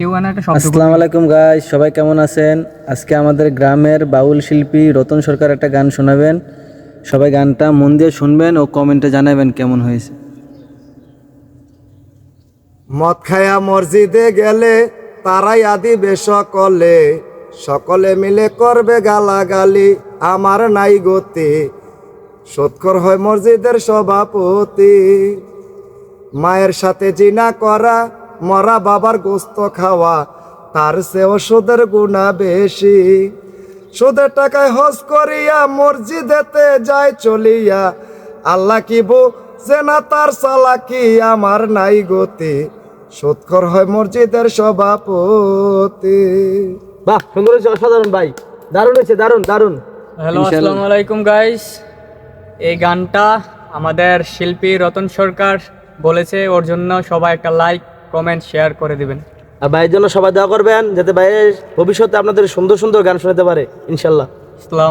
কেউ এনে একটা শব্দ আসসালামু আলাইকুম গাইস, সবাই কেমন আছেন? আজকে আমাদের গ্রামের বাউল শিল্পী রতন সরকার একটা গান শোনাবেন। সবাই গানটা মন দিয়ে শুনবেন ও কমেন্টে জানাবেন কেমন হয়েছে। মদ খায়া মসজিদে গেলে তারাই আদিবে সকলে, সকলে মিলে করবে গালাগালি, আমার নাই গতি, সৎকর হয় মসজিদের সভাপতি। মায়ের সাথে জিনা করা, মরা বাবার গোস্ত খাওয়া, তার চেয়েও সুদের গুণা বেশি। সুদের টাকায় হজ করিয়া মসজিদেতে যায় চলিয়া, আল্লাহ কি বুঝে না তার চালাকি, আমার নাই গতি, সৎকর হয় মসজিদের সভাপতি। বাহ, সুন্দর হয়েছে, অসাধারণ ভাই, দারুণ হয়েছে, দারুণ দারুণ। হ্যালো, আসসালামু আলাইকুম গাইস। এই গানটা আমাদের শিল্পী রতন সরকার বলেছে, ওর জন্য সবাই একটা লাইক কমেন্ট শেয়ার করে দিবেন। আর ভাইয়ের জন্য সবাই দোয়া করবেন যাতে ভাইয়ের ভবিষ্যতে আপনাদের সুন্দর সুন্দর গান শোনাতে পারে ইনশাল্লাহ। আসসালামু